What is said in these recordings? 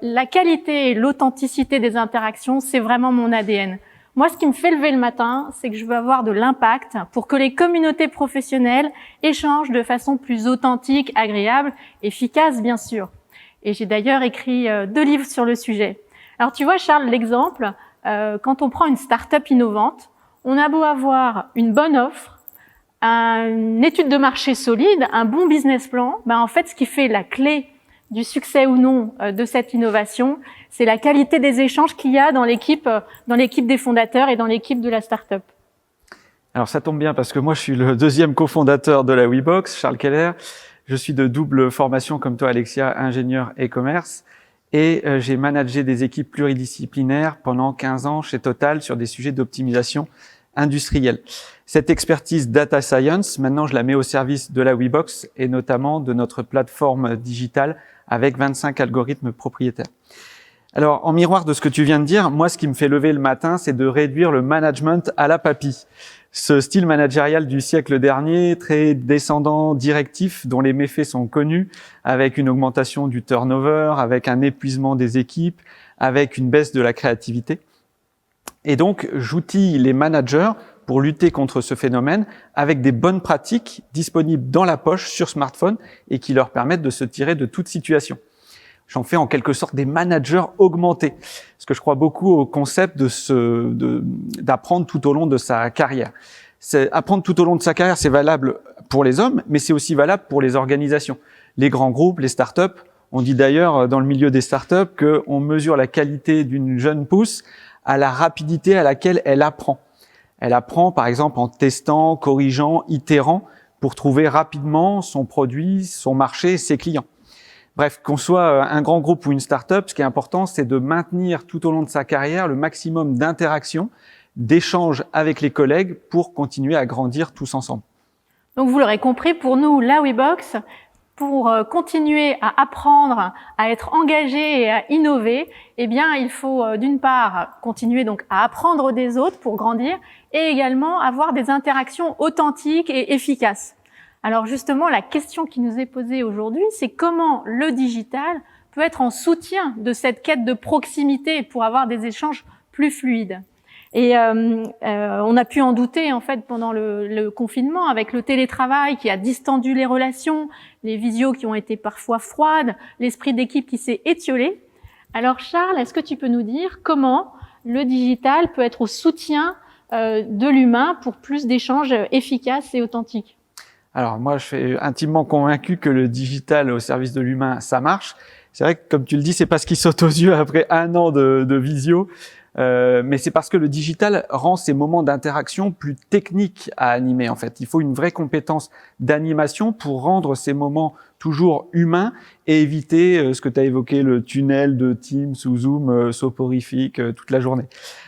La qualité et l'authenticité des interactions, c'est vraiment mon ADN. Moi, ce qui me fait lever le matin, c'est que je veux avoir de l'impact pour que les communautés professionnelles échangent de façon plus authentique, agréable, efficace, bien sûr. Et j'ai d'ailleurs écrit 2 livres sur le sujet. Alors, tu vois, Charles, l'exemple, quand on prend une start-up innovante, on a beau avoir une bonne offre, une étude de marché solide, un bon business plan, en fait, ce qui fait la clé du succès ou non de cette innovation, c'est la qualité des échanges qu'il y a dans l'équipe des fondateurs et dans l'équipe de la start-up. Alors ça tombe bien parce que moi je suis le 2e cofondateur de la WeBox, Charles Keller. Je suis de double formation comme toi Alexia, ingénieur et commerce. Et j'ai managé des équipes pluridisciplinaires pendant 15 ans chez Total sur des sujets d'optimisation industrielle. Cette expertise data science, maintenant je la mets au service de la WeBox et notamment de notre plateforme digitale avec 25 algorithmes propriétaires. Alors, en miroir de ce que tu viens de dire, moi, ce qui me fait lever le matin, c'est de réduire le management à la papy. Ce style managérial du siècle dernier, très descendant, directif, dont les méfaits sont connus, avec une augmentation du turnover, avec un épuisement des équipes, avec une baisse de la créativité. Et donc, j'outille les managers pour lutter contre ce phénomène avec des bonnes pratiques disponibles dans la poche sur smartphone et qui leur permettent de se tirer de toute situation. J'en fais en quelque sorte des managers augmentés, parce que je crois beaucoup au concept d'apprendre tout au long de sa carrière. Apprendre tout au long de sa carrière, c'est valable pour les hommes, mais c'est aussi valable pour les organisations. Les grands groupes, les startups, on dit d'ailleurs dans le milieu des startups qu'on mesure la qualité d'une jeune pousse à la rapidité à laquelle elle apprend. Elle apprend par exemple en testant, corrigeant, itérant pour trouver rapidement son produit, son marché, ses clients. Bref, qu'on soit un grand groupe ou une start-up, ce qui est important, c'est de maintenir tout au long de sa carrière le maximum d'interactions, d'échanges avec les collègues pour continuer à grandir tous ensemble. Donc vous l'aurez compris, pour nous, la WeBox, pour continuer à apprendre, à être engagé et à innover, il faut d'une part continuer donc à apprendre des autres pour grandir et également avoir des interactions authentiques et efficaces. Alors justement, la question qui nous est posée aujourd'hui, c'est comment le digital peut être en soutien de cette quête de proximité pour avoir des échanges plus fluides. Et on a pu en douter en fait pendant le confinement avec le télétravail qui a distendu les relations, les visios qui ont été parfois froides, l'esprit d'équipe qui s'est étiolé. Alors Charles, est-ce que tu peux nous dire comment le digital peut être au soutien de l'humain pour plus d'échanges efficaces et authentiques ? Alors moi, je suis intimement convaincu que le digital au service de l'humain, ça marche. C'est vrai que, comme tu le dis, c'est pas ce qui saute aux yeux après 1 an de visio, mais c'est parce que le digital rend ces moments d'interaction plus techniques à animer. En fait, il faut une vraie compétence d'animation pour rendre ces moments toujours humains et éviter ce que tu as évoqué, le tunnel de Teams ou Zoom soporifique toute la journée.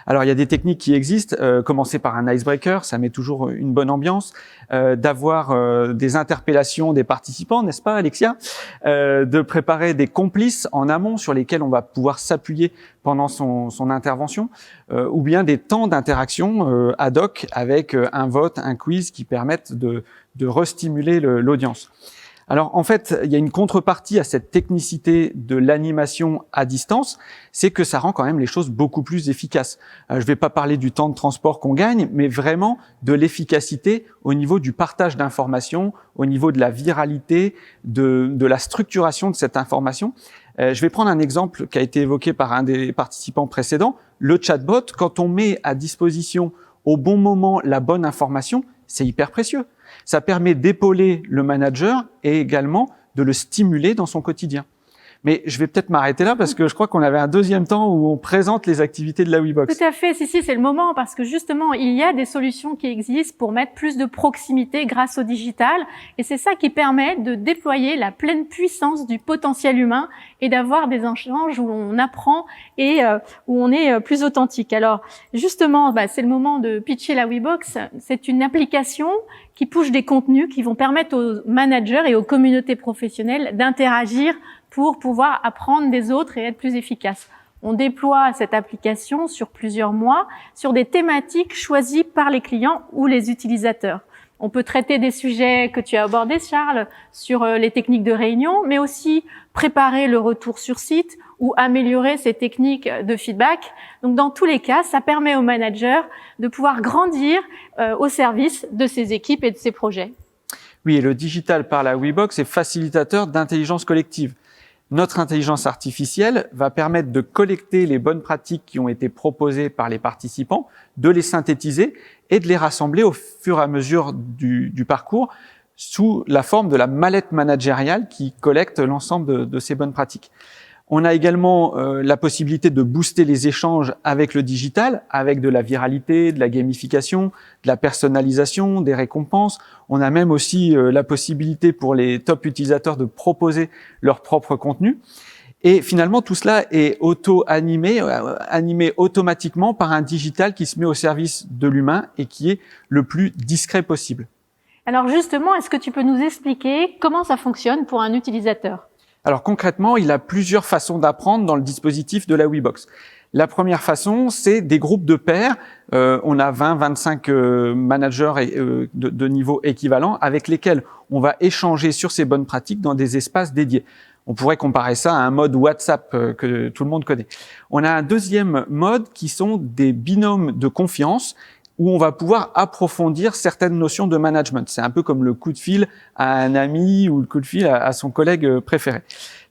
Alors, il y a des techniques qui existent. Commencer par un icebreaker, ça met toujours une bonne ambiance. D'avoir des interpellations des participants, n'est-ce pas, Alexia ? De préparer des complices en amont sur lesquels on va pouvoir s'appuyer pendant son intervention, ou bien des temps d'interaction ad hoc avec un vote, un quiz qui permettent de restimuler l'audience. Alors en fait, il y a une contrepartie à cette technicité de l'animation à distance, c'est que ça rend quand même les choses beaucoup plus efficaces. Je vais pas parler du temps de transport qu'on gagne, mais vraiment de l'efficacité au niveau du partage d'informations, au niveau de la viralité, de la structuration de cette information. Je vais prendre un exemple qui a été évoqué par un des participants précédents, le chatbot. Quand on met à disposition au bon moment la bonne information, c'est hyper précieux. Ça permet d'épauler le manager et également de le stimuler dans son quotidien. Mais je vais peut-être m'arrêter là parce que je crois qu'on avait un deuxième temps où on présente les activités de la WeBox. Tout à fait, si, c'est le moment parce que justement, il y a des solutions qui existent pour mettre plus de proximité grâce au digital et c'est ça qui permet de déployer la pleine puissance du potentiel humain et d'avoir des échanges où on apprend et où on est plus authentique. Alors justement, c'est le moment de pitcher la WeBox. C'est une application qui push des contenus qui vont permettre aux managers et aux communautés professionnelles d'interagir pour pouvoir apprendre des autres et être plus efficace. On déploie cette application sur plusieurs mois sur des thématiques choisies par les clients ou les utilisateurs. On peut traiter des sujets que tu as abordés, Charles, sur les techniques de réunion, mais aussi préparer le retour sur site ou améliorer ses techniques de feedback. Donc dans tous les cas, ça permet aux managers de pouvoir grandir au service de ses équipes et de ses projets. Oui, et le digital par la WeBox est facilitateur d'intelligence collective. Notre intelligence artificielle va permettre de collecter les bonnes pratiques qui ont été proposées par les participants, de les synthétiser et de les rassembler au fur et à mesure du parcours sous la forme de la mallette managériale qui collecte l'ensemble de ces bonnes pratiques. On a également la possibilité de booster les échanges avec le digital, avec de la viralité, de la gamification, de la personnalisation, des récompenses. On a même aussi la possibilité pour les top utilisateurs de proposer leur propre contenu. Et finalement, tout cela est animé automatiquement par un digital qui se met au service de l'humain et qui est le plus discret possible. Alors justement, est-ce que tu peux nous expliquer comment ça fonctionne pour un utilisateur ? Alors concrètement, il a plusieurs façons d'apprendre dans le dispositif de la WeBox. La première façon, c'est des groupes de pairs. On a 20-25 managers de niveau équivalent avec lesquels on va échanger sur ces bonnes pratiques dans des espaces dédiés. On pourrait comparer ça à un mode WhatsApp que tout le monde connaît. On a un deuxième mode qui sont des binômes de confiance où on va pouvoir approfondir certaines notions de management. C'est un peu comme le coup de fil à un ami ou le coup de fil à son collègue préféré.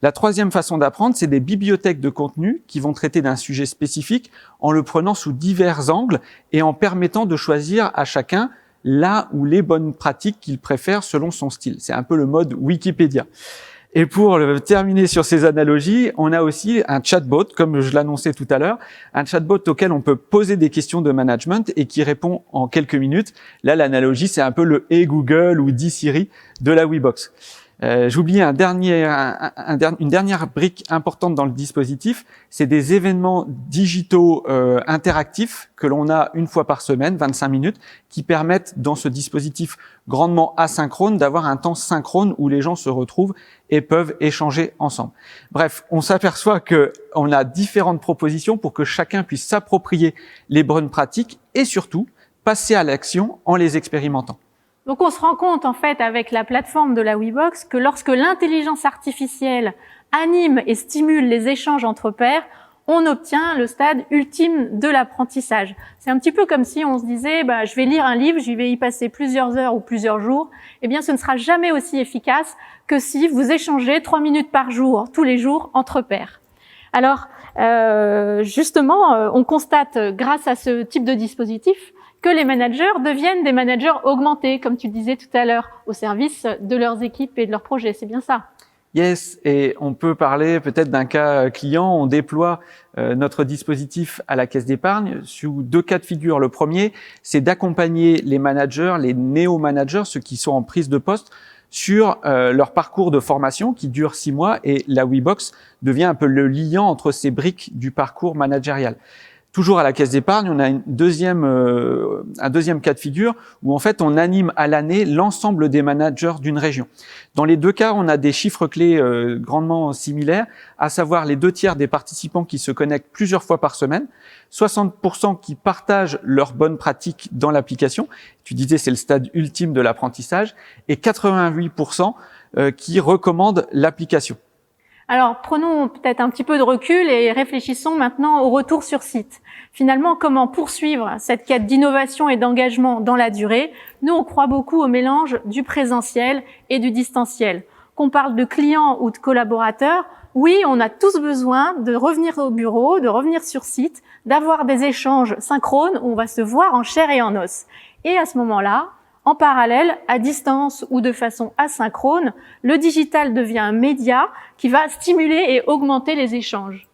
La troisième façon d'apprendre, c'est des bibliothèques de contenu qui vont traiter d'un sujet spécifique en le prenant sous divers angles et en permettant de choisir à chacun là ou les bonnes pratiques qu'il préfère selon son style. C'est un peu le mode Wikipédia. Et pour terminer sur ces analogies, on a aussi un chatbot, comme je l'annonçais tout à l'heure, un chatbot auquel on peut poser des questions de management et qui répond en quelques minutes. Là, l'analogie, c'est un peu le Hey Google ou Dis Siri de la WeBox. J'oublie une dernière brique importante dans le dispositif, c'est des événements digitaux interactifs que l'on a une fois par semaine, 25 minutes, qui permettent dans ce dispositif grandement asynchrone d'avoir un temps synchrone où les gens se retrouvent et peuvent échanger ensemble. Bref, on s'aperçoit qu'on a différentes propositions pour que chacun puisse s'approprier les bonnes pratiques et surtout passer à l'action en les expérimentant. Donc on se rend compte en fait avec la plateforme de la WeBox que lorsque l'intelligence artificielle anime et stimule les échanges entre pairs, on obtient le stade ultime de l'apprentissage. C'est un petit peu comme si on se disait je vais lire un livre, je vais y passer plusieurs heures ou plusieurs jours. Eh bien ce ne sera jamais aussi efficace que si vous échangez 3 minutes par jour, tous les jours, entre pairs. Alors justement, on constate grâce à ce type de dispositif que les managers deviennent des managers augmentés, comme tu le disais tout à l'heure, au service de leurs équipes et de leurs projets. C'est bien ça? Yes, et on peut parler peut-être d'un cas client. On déploie notre dispositif à la Caisse d'épargne sous 2 cas de figure. Le premier, c'est d'accompagner les managers, les néo-managers, ceux qui sont en prise de poste, sur leur parcours de formation qui dure 6 mois, et la WeBox devient un peu le liant entre ces briques du parcours managérial. Toujours à la Caisse d'épargne, on a un deuxième cas de figure où en fait on anime à l'année l'ensemble des managers d'une région. Dans les 2 cas, on a des chiffres clés grandement similaires, à savoir les 2/3 des participants qui se connectent plusieurs fois par semaine, 60% qui partagent leurs bonnes pratiques dans l'application. Tu disais c'est le stade ultime de l'apprentissage, et 88% qui recommandent l'application. Alors, prenons peut-être un petit peu de recul et réfléchissons maintenant au retour sur site. Finalement, comment poursuivre cette quête d'innovation et d'engagement dans la durée? Nous, on croit beaucoup au mélange du présentiel et du distanciel. Qu'on parle de clients ou de collaborateurs, oui, on a tous besoin de revenir au bureau, de revenir sur site, d'avoir des échanges synchrones où on va se voir en chair et en os. Et à ce moment-là, en parallèle, à distance ou de façon asynchrone, le digital devient un média qui va stimuler et augmenter les échanges.